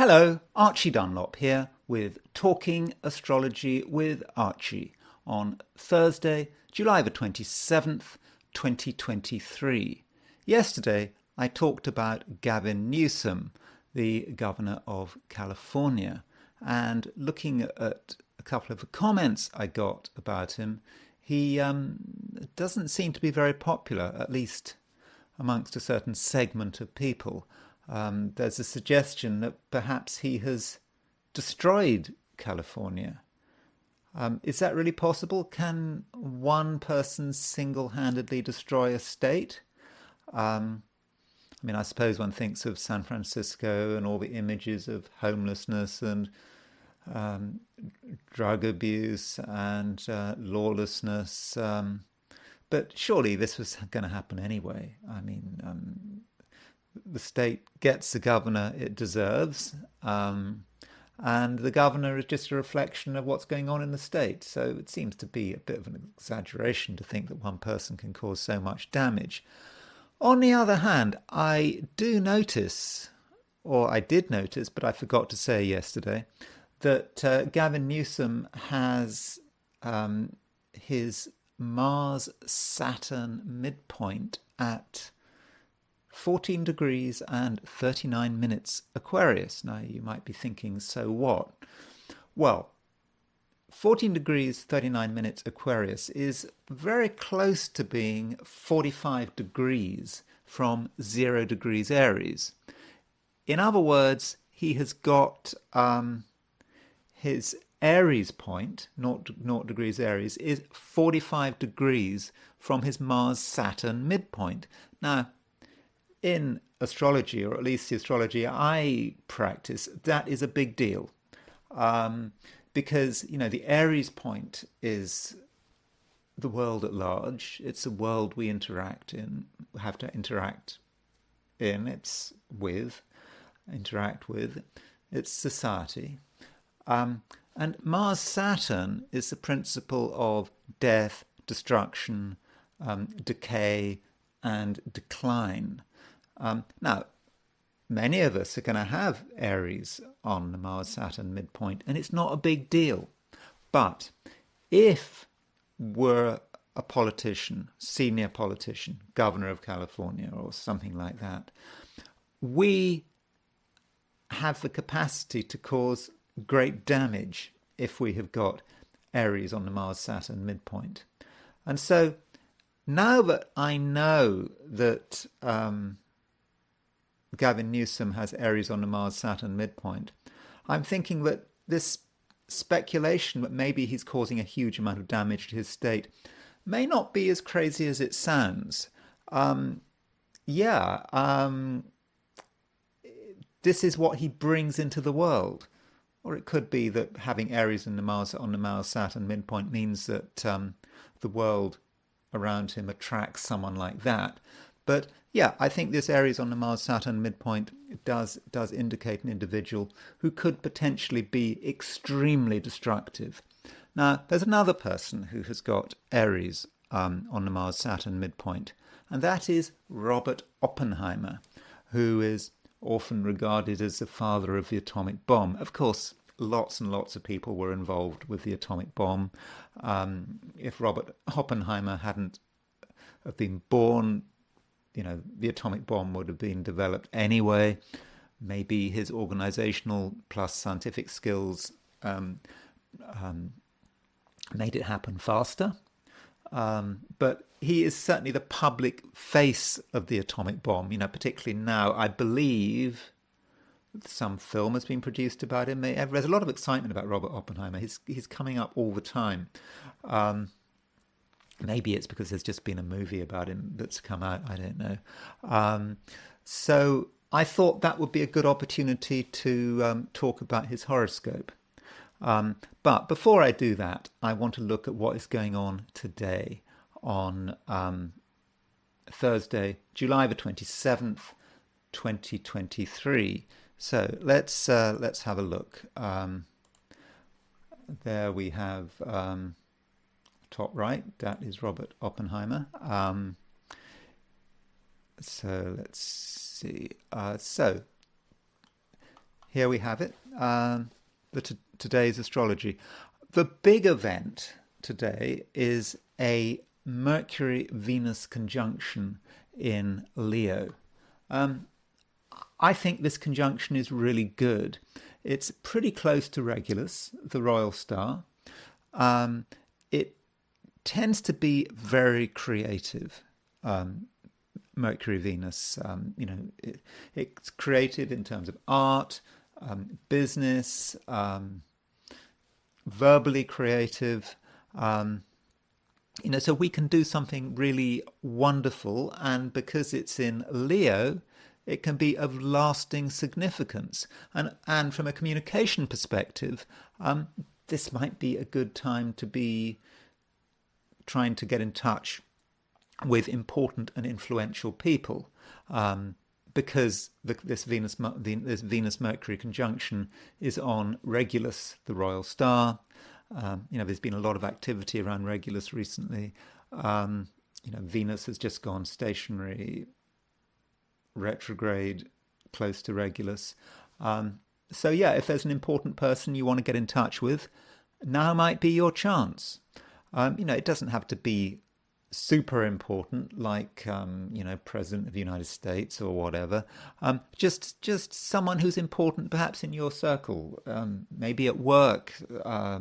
Hello, Archie Dunlop here with Talking Astrology with Archie on Thursday, July the 27th, 2023. Yesterday, I talked about Gavin Newsom, the governor of California, and looking at a couple of the comments I got about him, he doesn't seem to be very popular, at least amongst a certain segment of people. There's a suggestion that perhaps he has destroyed California. Is that really possible? Can one person single-handedly destroy a state? I I suppose one thinks of San Francisco and all the images of homelessness and drug abuse and lawlessness. But surely this was going to happen anyway. The state gets the governor it deserves, and the governor is just a reflection of what's going on in the state. So it seems to be a bit of an exaggeration to think that one person can cause so much damage. On the other hand, I do notice, or I did notice, but I forgot to say yesterday, that Gavin Newsom has his Mars-Saturn midpoint at 14 degrees and 39 minutes Aquarius. Now, you might be thinking, so what? Well, 14 degrees, 39 minutes Aquarius is very close to being 45 degrees from 0 degrees Aries. In other words, he has got his Aries point, 0 degrees Aries, is 45 degrees from his Mars-Saturn midpoint. Now, in astrology, or at least the astrology I practice, that is a big deal. Because, the Aries point is the world at large. It's a world we interact in, have to interact in, interact with. It's society. And Mars-Saturn is the principle of death, destruction, decay, and decline. Now, many of us are going to have Aries on the Mars-Saturn midpoint, and it's not a big deal. But if we're a politician, senior politician, governor of California or something like that, we have the capacity to cause great damage if we have got Aries on the Mars-Saturn midpoint. And so now that I know that Gavin Newsom has Aries on the Mars-Saturn midpoint, I'm thinking that this speculation that maybe he's causing a huge amount of damage to his state may not be as crazy as it sounds. This is what he brings into the world. Or it could be that having Aries on the Mars-Saturn midpoint means that the world around him attracts someone like that. But yeah, I think this Aries on the Mars-Saturn midpoint does indicate an individual who could potentially be extremely destructive. Now, there's another person who has got Aries on the Mars-Saturn midpoint, and that is Robert Oppenheimer, who is often regarded as the father of the atomic bomb. Of course, lots and lots of people were involved with the atomic bomb. If Robert Oppenheimer hadn't have been born, the atomic bomb would have been developed anyway. Maybe his organizational plus scientific skills made it happen faster. But he is certainly the public face of the atomic bomb, particularly now. I believe some film has been produced about him. There's a lot of excitement about Robert Oppenheimer. He's coming up all the time. Maybe it's because there's just been a movie about him that's come out. I don't know. So I thought that would be a good opportunity to talk about his horoscope. But before I do that, I want to look at what is going on today on Thursday, July the 27th, 2023. So let's have a look. There we have top right. That is Robert Oppenheimer. So let's see. So here we have it, today's astrology. The big event today is a Mercury-Venus conjunction in Leo. I think this conjunction is really good. It's pretty close to Regulus, the royal star. It tends to be very creative. Mercury-Venus, it's creative in terms of art, business, verbally creative. So we can do something really wonderful, and because it's in Leo, it can be of lasting significance. And from a communication perspective, this might be a good time to be trying to get in touch with important and influential people, because this Venus-Mercury conjunction is on Regulus, the royal star. There's been a lot of activity around Regulus recently. Venus has just gone stationary, retrograde, close to Regulus. If there's an important person you want to get in touch with, now might be your chance. It doesn't have to be super important, like President of the United States or whatever. Just someone who's important, perhaps in your circle, maybe at work. I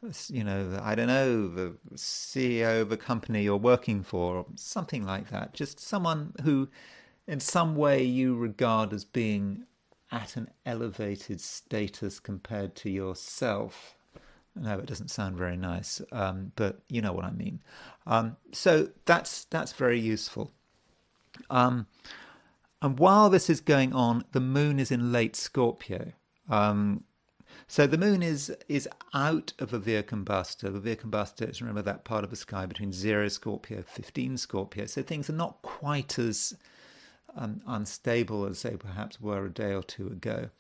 don't know, the CEO of a company you're working for, or something like that. Just someone who, in some way, you regard as being at an elevated status compared to yourself. No, it doesn't sound very nice, but you know what I mean. So that's very useful. And while this is going on, the moon is in late Scorpio. So the moon is out of the Via Combusta. The Via Combusta is, remember, that part of the sky between 0 Scorpio, 15 Scorpio. So things are not quite as unstable as they perhaps were a day or two ago.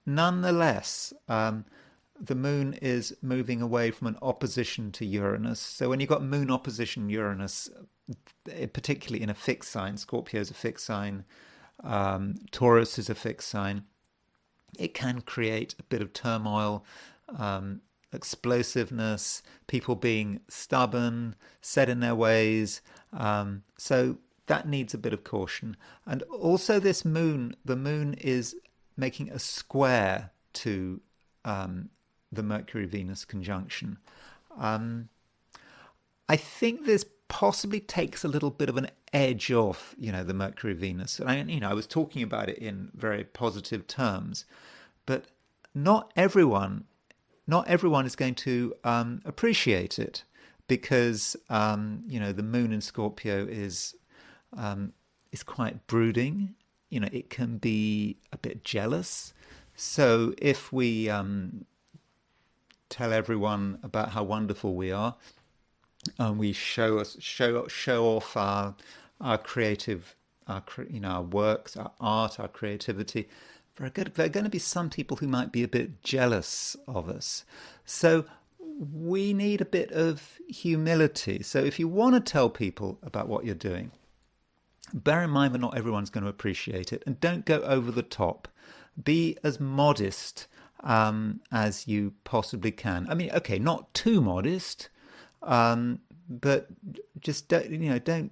Nonetheless, the moon is moving away from an opposition to Uranus. So when you've got moon opposition Uranus, particularly in a fixed sign, Scorpio is a fixed sign, Taurus is a fixed sign, it can create a bit of turmoil, explosiveness, people being stubborn, set in their ways. So that needs a bit of caution. And also the moon is making a square to the Mercury-Venus conjunction. I think this possibly takes a little bit of an edge off, the Mercury-Venus. And I was talking about it in very positive terms, but not everyone is going to appreciate it, because the moon in Scorpio is quite brooding. It can be a bit jealous. So if we tell everyone about how wonderful we are, and we show off our creative, our works, our art, our creativity, there are going to be some people who might be a bit jealous of us. So we need a bit of humility. So if you want to tell people about what you're doing, bear in mind that not everyone's going to appreciate it, and don't go over the top. Be as modest as you possibly can. I mean, okay, not too modest, but just don't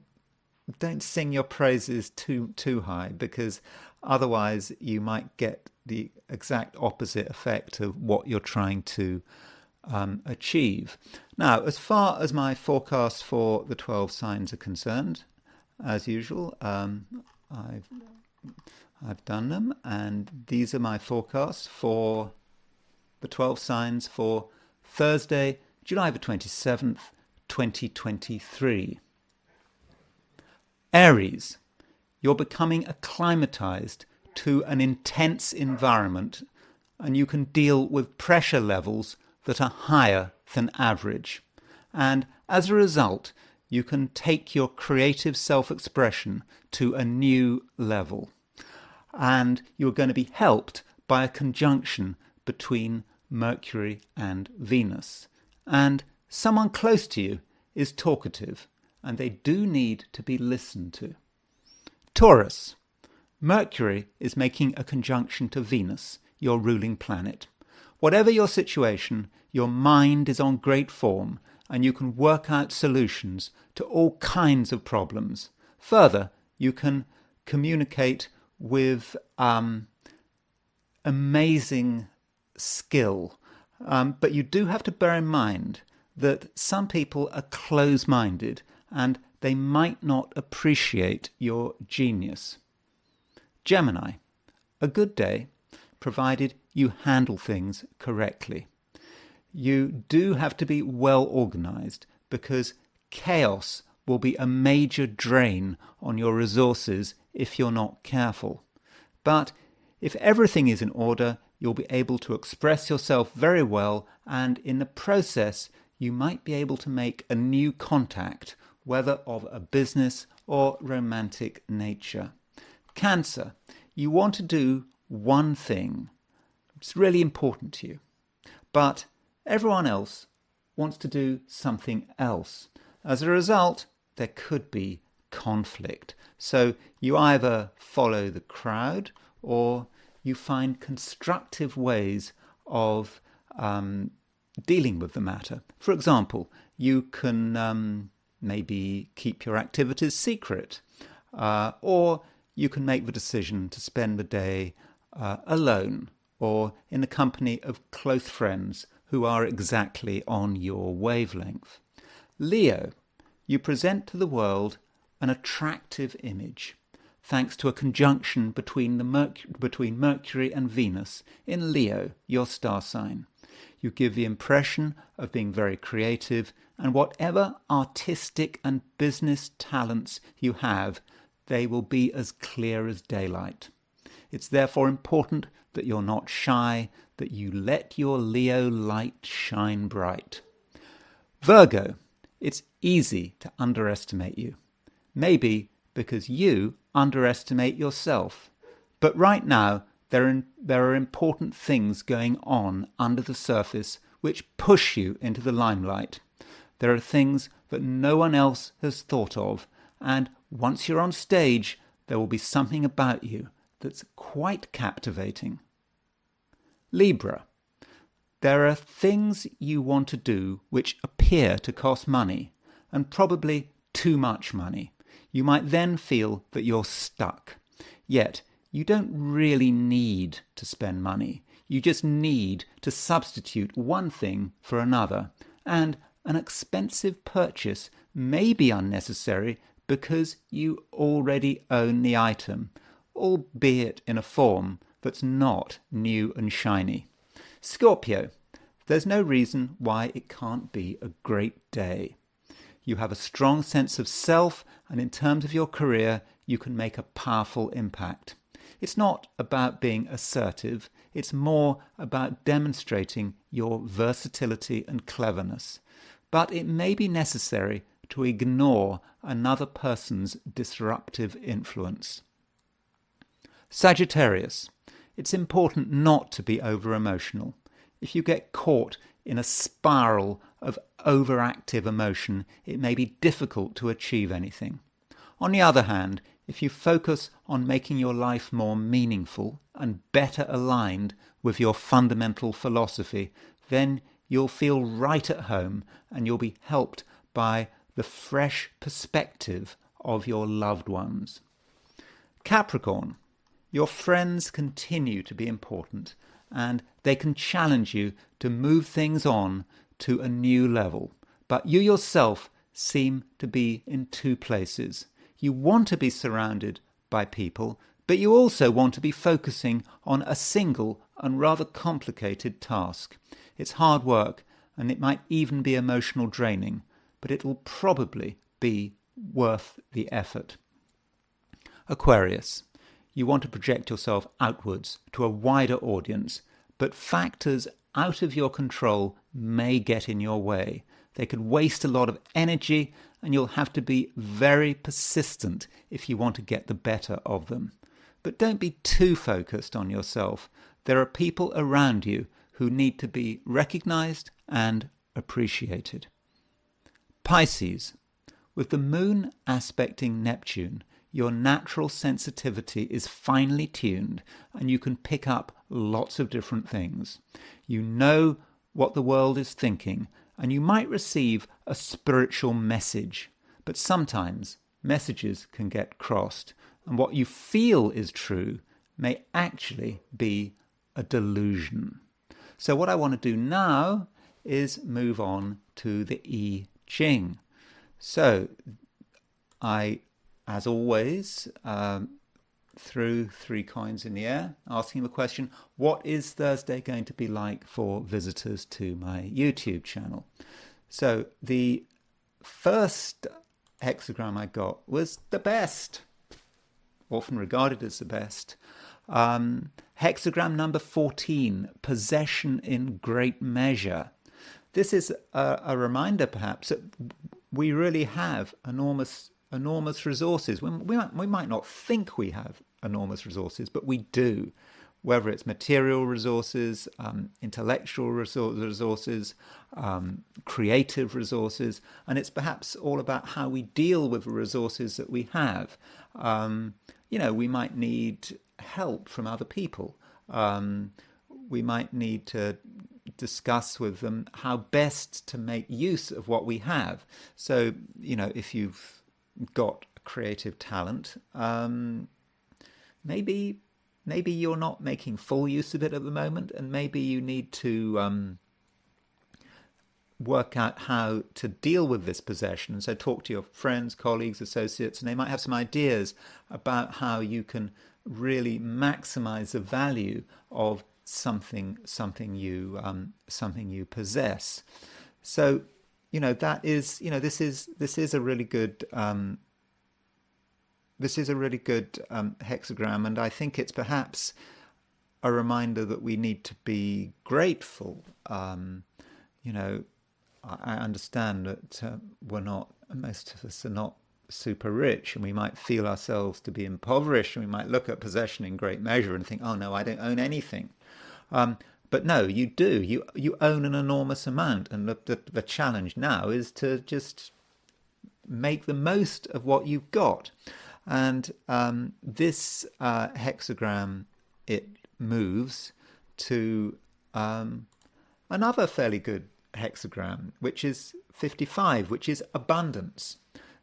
sing your praises too high, because otherwise you might get the exact opposite effect of what you're trying to achieve. Now, as far as my forecasts for the 12 signs are concerned, as usual, I've done them, and these are my forecasts for the 12 signs for Thursday, July the 27th, 2023. Aries, you're becoming acclimatized to an intense environment, and you can deal with pressure levels that are higher than average. And as a result, you can take your creative self-expression to a new level. And you're going to be helped by a conjunction between Mercury and Venus. And someone close to you is talkative, and they do need to be listened to. Taurus, Mercury is making a conjunction to Venus, your ruling planet. Whatever your situation, your mind is on great form and you can work out solutions to all kinds of problems. Further, you can communicate with amazing skill. But you do have to bear in mind that some people are close-minded and they might not appreciate your genius. Gemini, a good day, provided you handle things correctly. You do have to be well organized because chaos will be a major drain on your resources if you're not careful. But if everything is in order, you'll be able to express yourself very well, and in the process, you might be able to make a new contact, whether of a business or romantic nature. Cancer, you want to do one thing. It's really important to you. But everyone else wants to do something else. As a result, there could be conflict. So you either follow the crowd or you find constructive ways of dealing with the matter. For example, you can maybe keep your activities secret, or you can make the decision to spend the day alone or in the company of close friends who are exactly on your wavelength. Leo, you present to the world an attractive image, thanks to a conjunction between Mercury and Venus in Leo, your star sign. You give the impression of being very creative, and whatever artistic and business talents you have, they will be as clear as daylight. It's therefore important that you're not shy, that you let your Leo light shine bright. Virgo, it's easy to underestimate you. Maybe because you underestimate yourself. But right now, there are important things going on under the surface which push you into the limelight. There are things that no one else has thought of, and once you're on stage, there will be something about you that's quite captivating. Libra, there are things you want to do which appear to cost money, and probably too much money. You might then feel that you're stuck. Yet, you don't really need to spend money. You just need to substitute one thing for another. And an expensive purchase may be unnecessary because you already own the item, albeit in a form that's not new and shiny. Scorpio, there's no reason why it can't be a great day. You have a strong sense of self, and in terms of your career, you can make a powerful impact. It's not about being assertive, it's more about demonstrating your versatility and cleverness. But it may be necessary to ignore another person's disruptive influence. Sagittarius, it's important not to be over-emotional. If you get caught in a spiral of overactive emotion, it may be difficult to achieve anything. On the other hand, if you focus on making your life more meaningful and better aligned with your fundamental philosophy, then you'll feel right at home and you'll be helped by the fresh perspective of your loved ones. Capricorn, your friends continue to be important and they can challenge you to move things on to a new level. But you yourself seem to be in two places. You want to be surrounded by people, but you also want to be focusing on a single and rather complicated task. It's hard work and it might even be emotional draining, but it will probably be worth the effort. Aquarius, you want to project yourself outwards to a wider audience, but factors out of your control may get in your way. They could waste a lot of energy and you'll have to be very persistent if you want to get the better of them. But don't be too focused on yourself. There are people around you who need to be recognized and appreciated. Pisces, with the moon aspecting Neptune, your natural sensitivity is finely tuned and you can pick up lots of different things. You know what the world is thinking, and you might receive a spiritual message. But sometimes messages can get crossed, and what you feel is true may actually be a delusion. So what I want to do now is move on to the I Ching. So I, as always, threw 3 coins in the air, asking the question, what is Thursday going to be like for visitors to my YouTube channel? So the first hexagram I got was the best, often regarded as the best. Hexagram number 14, possession in great measure. This is a reminder, perhaps, that we really have enormous resources. We might not think we have enormous resources, but we do. Whether it's material resources, intellectual resources, creative resources, and it's perhaps all about how we deal with the resources that we have. We might need help from other people. We might need to discuss with them how best to make use of what we have. So, if you've got a creative talent, maybe you're not making full use of it at the moment, and maybe you need to work out how to deal with this possession. And so talk to your friends, colleagues, associates, and they might have some ideas about how you can really maximize the value of something you possess. So that is this is a really good hexagram, and I think it's perhaps a reminder that we need to be grateful. I understand that most of us are not super rich, and we might feel ourselves to be impoverished, and we might look at possession in great measure and think, oh no, I don't own anything. But no, you do. You own an enormous amount, and the challenge now is to just make the most of what you've got. And this hexagram, it moves to another fairly good hexagram, which is 55, which is abundance.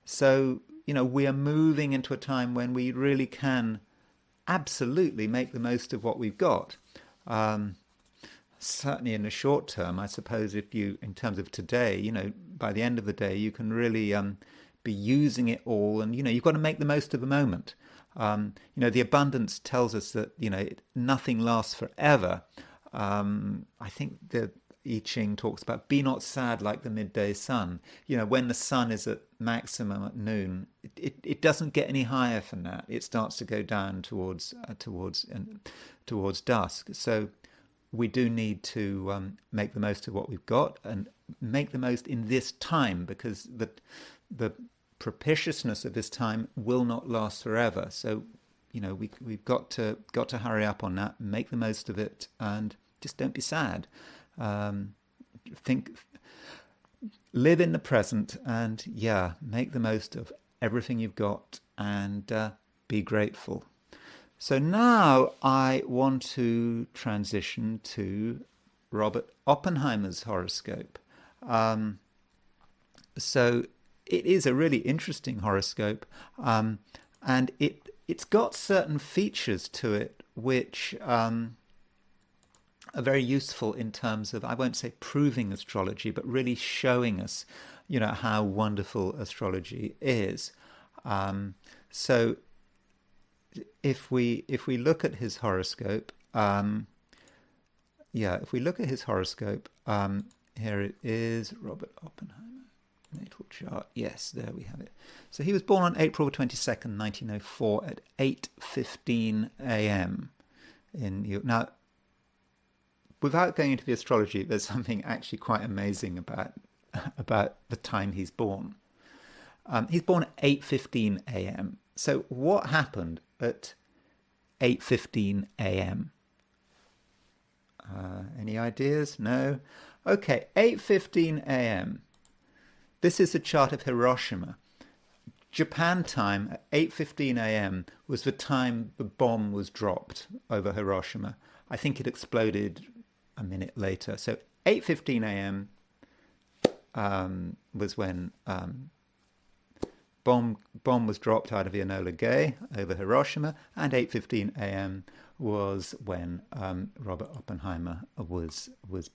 So, we are moving into a time when we really can absolutely make the most of what we've got. Certainly in the short term, I suppose, in terms of today, by the end of the day, you can really be using it all, and you've got to make the most of the moment. The abundance tells us that nothing lasts forever. I think the I Ching talks about be not sad like the midday sun. When the sun is at maximum at noon, it doesn't get any higher than that. It starts to go down towards dusk. So we do need to make the most of what we've got, and make the most in this time, because the propitiousness of this time will not last forever. So we've got to hurry up on that, make the most of it, and just don't be sad. Live in the present, and make the most of everything you've got, and be grateful. So now I want to transition to Robert Oppenheimer's horoscope. So it is a really interesting horoscope, and it's got certain features to it which are very useful in terms of, I won't say proving astrology, but really showing us, how wonderful astrology is. So if we look at his horoscope, here it is, Robert Oppenheimer. Natal chart. Yes, there we have it. So he was born on April 22nd, 1904 at 8:15 a.m. Now, without going into the astrology, there's something actually quite amazing about the time he's born. He's born at 8:15 a.m. So what happened at 8:15 a.m.? Any ideas? No? Okay, 8:15 a.m. This is the chart of Hiroshima. Japan time at 8:15 a.m. was the time the bomb was dropped over Hiroshima. I think it exploded a minute later. So 8:15 a.m. Was when bomb was dropped out of Enola Gay over Hiroshima, and 8:15 a.m. was when Robert Oppenheimer was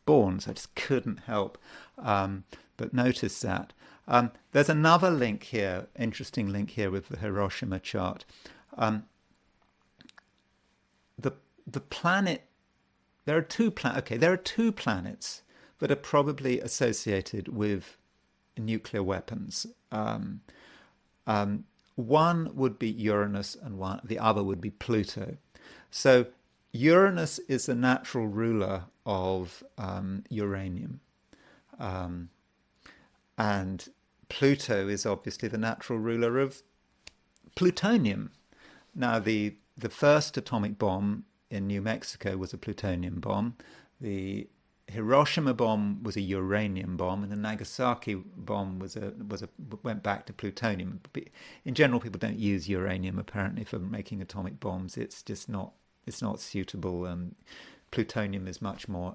born. So I just couldn't help but notice that. There's another link here, interesting link here with the Hiroshima chart. The planet. There are two planets that are probably associated with nuclear weapons. One would be Uranus, and the other would be Pluto. So Uranus is the natural ruler of uranium, and Pluto is obviously the natural ruler of plutonium. Now, the first atomic bomb in New Mexico was a plutonium bomb. The Hiroshima bomb was a uranium bomb, and the Nagasaki bomb went back to plutonium. In general, people don't use uranium apparently for making atomic bombs. It's just not suitable, and plutonium is much more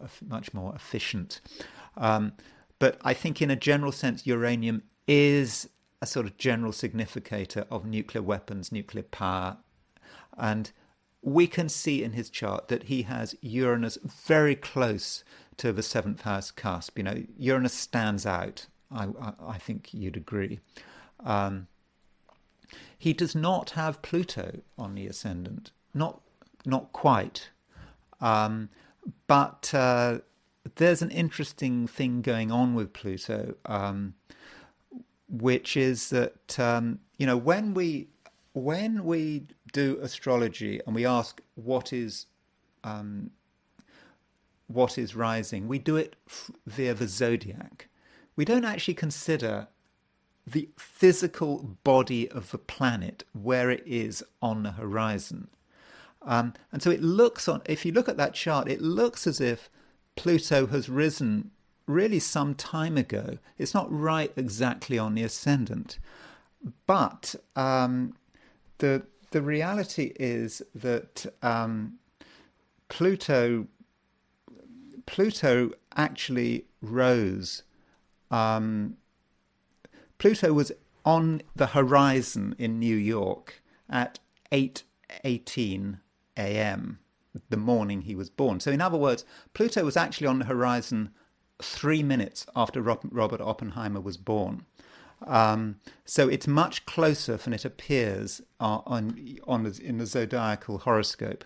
efficient. But I think, in a general sense, uranium is a sort of general significator of nuclear weapons, nuclear power, and we can see in his chart that he has Uranus very close to the seventh house cusp. You know, Uranus stands out. I think you'd agree. He does not have Pluto on the ascendant, not quite. But there's an interesting thing going on with Pluto, which is that when we do astrology and we ask what is rising, we do it via the zodiac. We don't actually consider the physical body of the planet, where it is on the horizon. And so it looks if you look at that chart, it looks as if Pluto has risen really some time ago. It's not right exactly on the ascendant. But the reality is that Pluto actually rose. Pluto was on the horizon in New York at 8:18 a.m. the morning he was born. So in other words, Pluto was actually on the horizon 3 minutes after Robert Oppenheimer was born. So it's much closer than it appears in the zodiacal horoscope.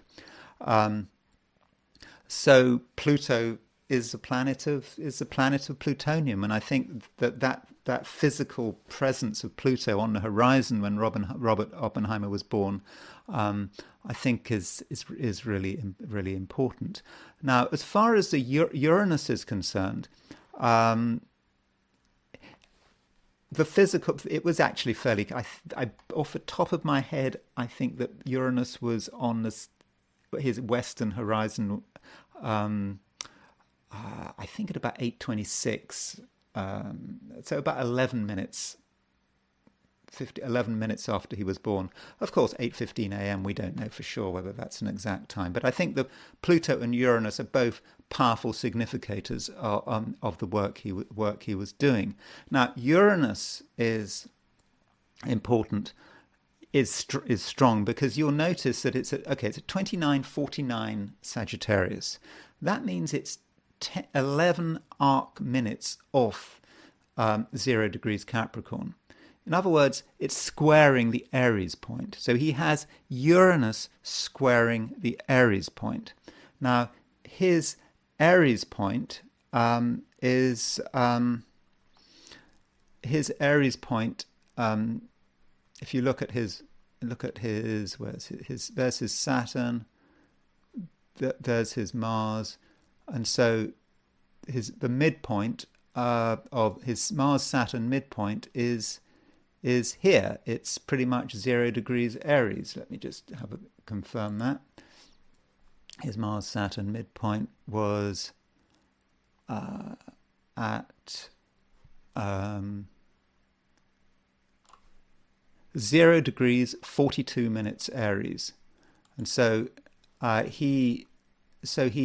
So Pluto is the planet of plutonium, and I think that physical presence of Pluto on the horizon when Robert Oppenheimer was born, I think is really important. Now, as far as the Uranus is concerned, the physical, it was actually fairly. I off the top of my head, I think that Uranus was on his western horizon. I think at about 8:26, so about 11 minutes after he was born. Of course, 8:15 a.m. we don't know for sure whether that's an exact time, but I think that Pluto and Uranus are both powerful significators of the work he was doing. Now, Uranus is important, is strong, because you'll notice that it's at 29:49 Sagittarius. That means it's 11 arc minutes off 0 degrees Capricorn. In other words, it's squaring the Aries point. So he has Uranus squaring the Aries point. Now, his Aries point is his Aries point. If you look at his there's his Saturn, there's his Mars, and so the midpoint of his Mars-Saturn midpoint is here. It's pretty much 0 degrees Aries. Let me just confirm that. His Mars-Saturn midpoint was at 0 degrees 42 minutes Aries, and so he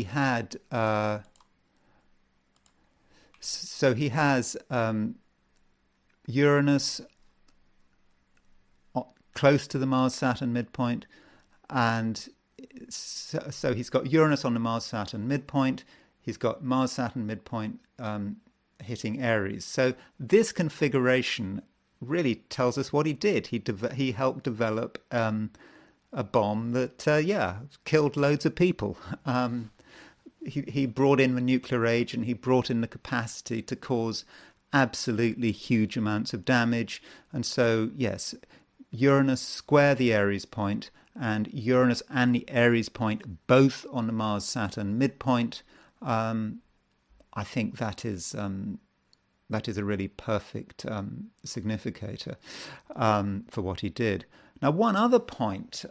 had he has Uranus close to the Mars-Saturn midpoint, and so he's got Uranus on the Mars-Saturn midpoint. He's got Mars-Saturn midpoint hitting Aries. So this configuration really tells us what he did. He helped develop a bomb that killed loads of people. He brought in the nuclear age, and he brought in the capacity to cause absolutely huge amounts of damage. And so, yes, Uranus square the Aries point, and Uranus and the Aries point both on the Mars-Saturn midpoint. I think that is a really perfect significator for what he did. Now, one other point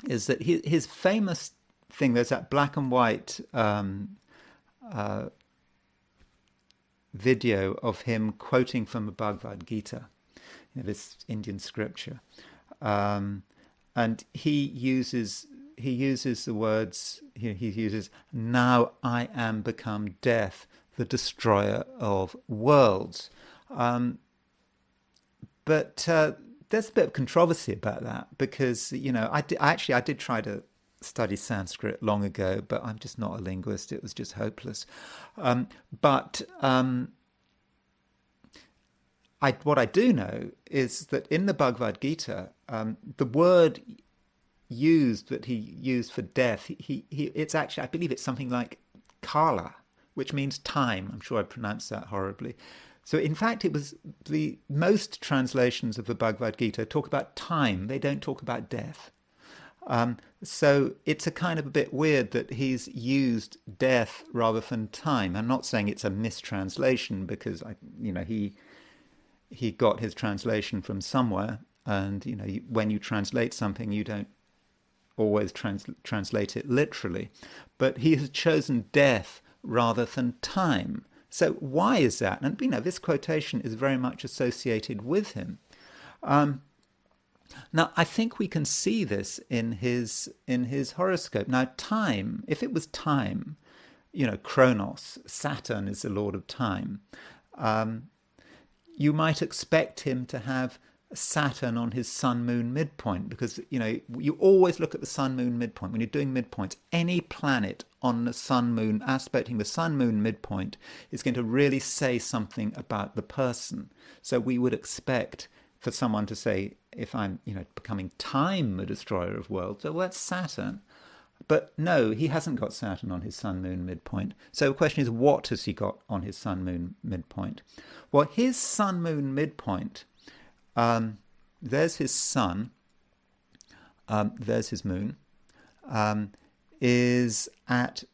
is that his famous thing, there's that black and white video of him quoting from the Bhagavad Gita, this Indian scripture, and he uses the words. He uses, "Now I am become death, the destroyer of worlds." But there's a bit of controversy about that, because I did try to study Sanskrit long ago, but I'm just not a linguist. It was just hopeless. What I do know is that in the Bhagavad Gita, the word used that he used for death, it's actually, I believe it's something like kala, which means time. I'm sure I pronounced that horribly. So in fact, it was most translations of the Bhagavad Gita talk about time. They don't talk about death. So it's a kind of a bit weird that he's used death rather than time. I'm not saying it's a mistranslation, because he got his translation from somewhere, and when you translate something, you don't always translate it literally. But he has chosen death rather than time. So why is that? And this quotation is very much associated with him. Now, I think we can see this in his horoscope. Now, time, if it was time, Chronos, Saturn is the lord of time, you might expect him to have Saturn on his sun-moon midpoint, because, you always look at the sun-moon midpoint. When you're doing midpoints, any planet on the sun-moon, aspecting the sun-moon midpoint, is going to really say something about the person. So we would expect for someone to say, if I'm, becoming time, the destroyer of worlds, well, that's Saturn. But no, he hasn't got Saturn on his sun-moon midpoint. So the question is, what has he got on his sun-moon midpoint? Well, his sun-moon midpoint, there's his sun, there's his moon, is at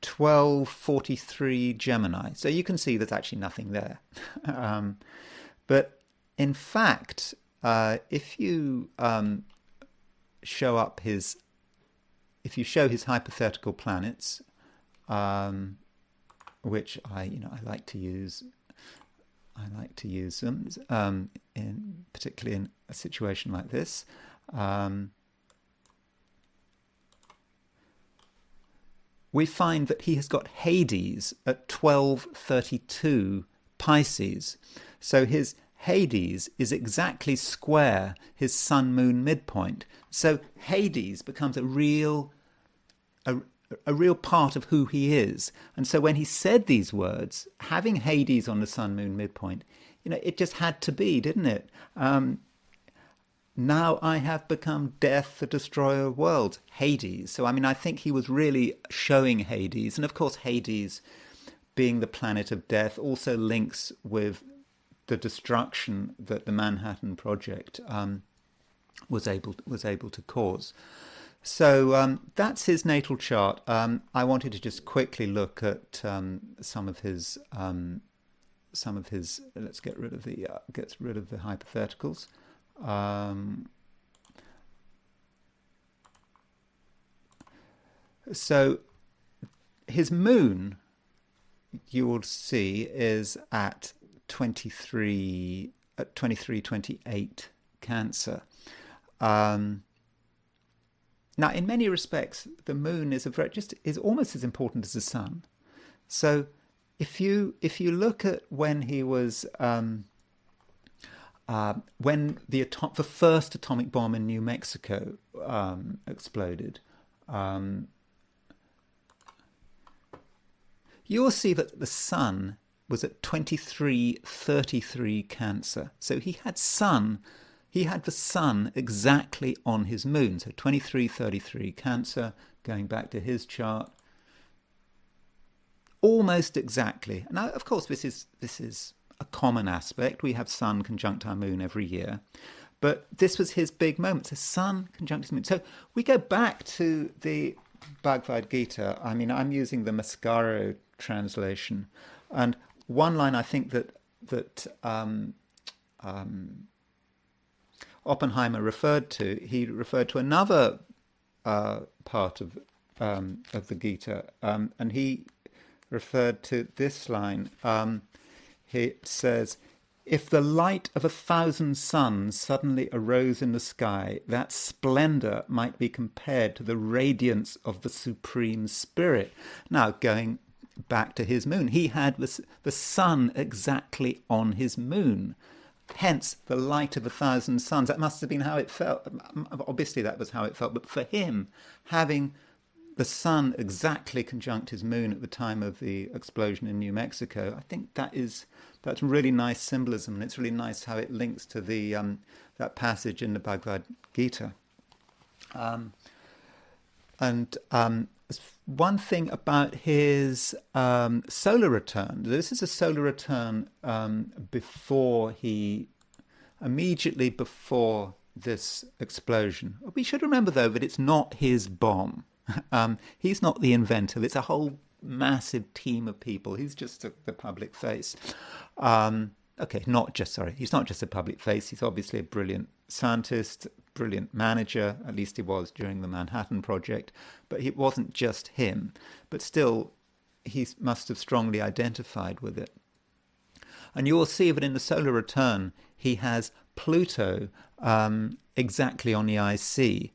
1243 Gemini. So you can see there's actually nothing there. But in fact, if you show his hypothetical planets, which I like to use. I like to use them, particularly in a situation like this. We find that he has got Hades at 1232 Pisces. So his Hades is exactly square his sun-moon midpoint. So Hades becomes a real part of who he is. And so when he said these words, having Hades on the sun-moon midpoint, it just had to be, didn't it? Now I have become death, the destroyer of worlds, Hades. So, I think he was really showing Hades. And of course, Hades, being the planet of death, also links with the destruction that the Manhattan Project was able to cause. So that's his natal chart. I wanted to just quickly look at some of his. Let's get rid of the hypotheticals. So his moon, you will see, is at 23 at 2328 Cancer. Now, in many respects, the moon is is almost as important as the sun. So, if you look at when he was when the first atomic bomb in New Mexico exploded, you'll see that the sun was at 2333 Cancer. So he had the sun exactly on his moon. So 2333 Cancer, going back to his chart, almost exactly. Now, of course, this is a common aspect. We have sun conjunct our moon every year. But this was his big moment. So sun conjunct his moon. So we go back to the Bhagavad Gita. I mean, I'm using the Mascaro translation. And one line I think that Oppenheimer referred to, he referred to another part of the Gita, and he referred to this line. It says, "If the light of 1,000 suns suddenly arose in the sky, that splendor might be compared to the radiance of the Supreme Spirit." Now, going back to his moon, he had the sun exactly on his moon. Hence, the light of 1,000 suns. That must have been how it felt. Obviously, that was how it felt. But for him, having the sun exactly conjunct his moon at the time of the explosion in New Mexico, I think that's really nice symbolism, and it's really nice how it links to the that passage in the Bhagavad Gita. One thing about his solar return. This is a solar return immediately before this explosion. We should remember, though, that it's not his bomb. He's not the inventor. It's a whole massive team of people. He's just the public face. He's not just a public face. He's obviously a brilliant scientist, brilliant manager. At least he was during the Manhattan Project. But it wasn't just him. But still, he must have strongly identified with it. And you will see that in the solar return, he has Pluto exactly on the IC.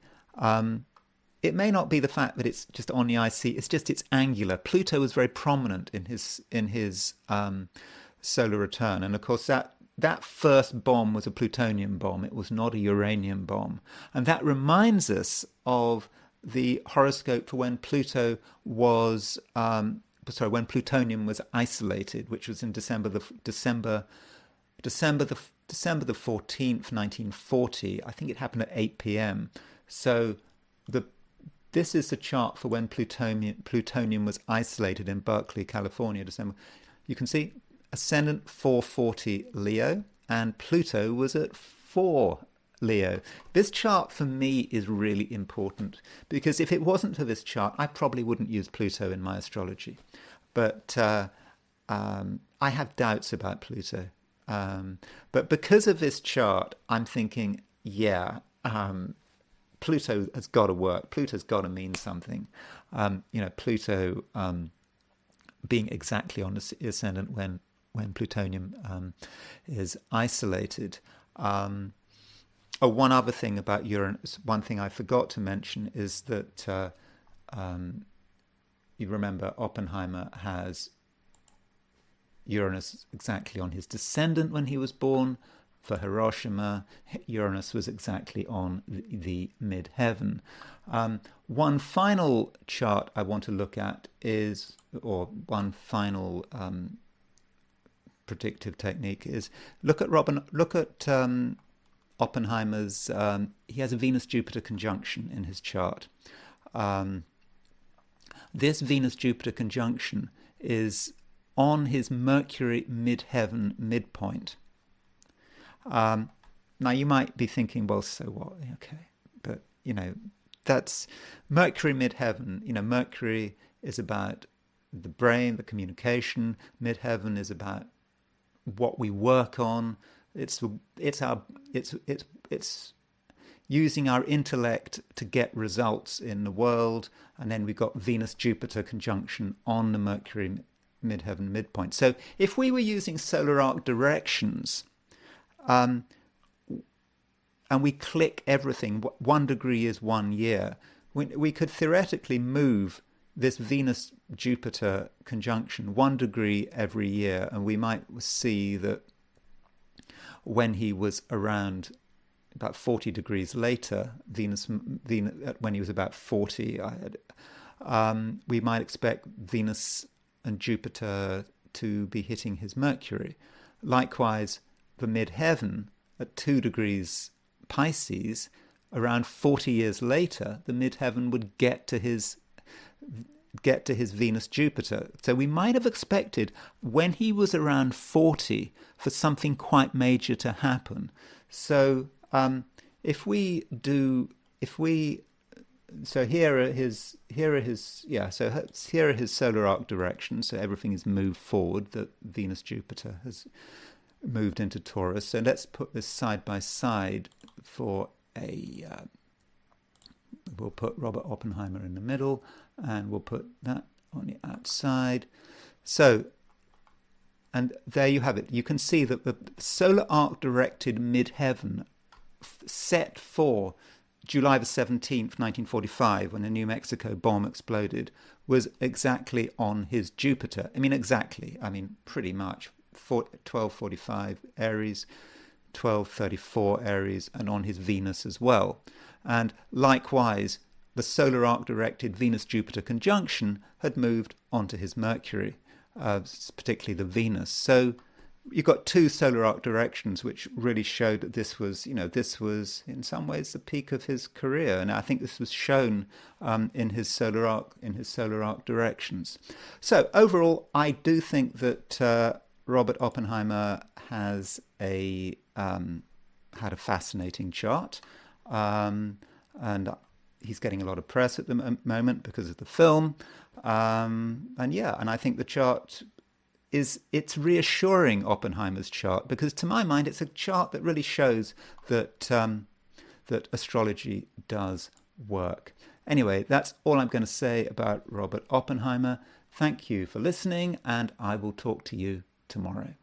It may not be the fact that it's just on the IC, it's just it's angular. Pluto was very prominent in his solar return. And of course, that first bomb was a plutonium bomb. It was not a uranium bomb. And that reminds us of the horoscope for when when plutonium was isolated, which was in December the 14th, 1940. I think it happened at 8 p.m. So this is the chart for when plutonium was isolated in Berkeley, California, December. You can see ascendant 440 Leo, and Pluto was at 4 Leo. This chart for me is really important, because if it wasn't for this chart, I probably wouldn't use Pluto in my astrology. But I have doubts about Pluto. But because of this chart, I'm thinking, Pluto has got to work. Pluto's got to mean something. Pluto being exactly on the ascendant when plutonium is isolated. One other thing about Uranus, one thing I forgot to mention is that you remember Oppenheimer has Uranus exactly on his descendant when he was born. For Hiroshima, Uranus was exactly on the midheaven. One final chart I want to look at one final predictive technique is look at Oppenheimer's. He has a Venus-Jupiter conjunction in his chart. This Venus-Jupiter conjunction is on his Mercury midheaven midpoint. Now you might be thinking, well, so what? Okay, but that's Mercury midheaven. Mercury is about the brain, the communication. Midheaven is about what we work on. It's using our intellect to get results in the world, and then we've got Venus-Jupiter conjunction on the Mercury midheaven midpoint. So if we were using solar arc directions, and we click everything. 1 degree is 1 year. We could theoretically move this Venus-Jupiter conjunction 1 degree every year, and we might see that when he was around about 40 degrees later, Venus when he was about 40, we might expect Venus and Jupiter to be hitting his Mercury. Likewise, the midheaven at 2 degrees Pisces, around 40 years later, the midheaven would get to his Venus-Jupiter. So we might have expected, when he was around 40, for something quite major to happen. So so here are his solar arc directions. So everything is moved forward. That Venus-Jupiter has moved into Taurus. So let's put this side by side for a. We'll put Robert Oppenheimer in the middle, and we'll put that on the outside. So, and there you have it. You can see that the solar arc directed midheaven set for July the 17th, 1945, when the New Mexico bomb exploded, was exactly on his Jupiter. Pretty much 1245 Aries, 1234 Aries, and on his Venus as well. And likewise, the solar arc directed Venus-Jupiter conjunction had moved onto his Mercury, particularly the Venus. So you've got 2 solar arc directions, which really showed that this was in some ways the peak of his career, and I think this was shown in his solar arc directions. So overall, I do think that Robert Oppenheimer has had a fascinating chart, and he's getting a lot of press at the moment because of the film, and I think the chart. It's reassuring, Oppenheimer's chart, because to my mind it's a chart that really shows that that astrology does work. Anyway, that's all I'm going to say about Robert Oppenheimer. Thank you for listening, and I will talk to you tomorrow.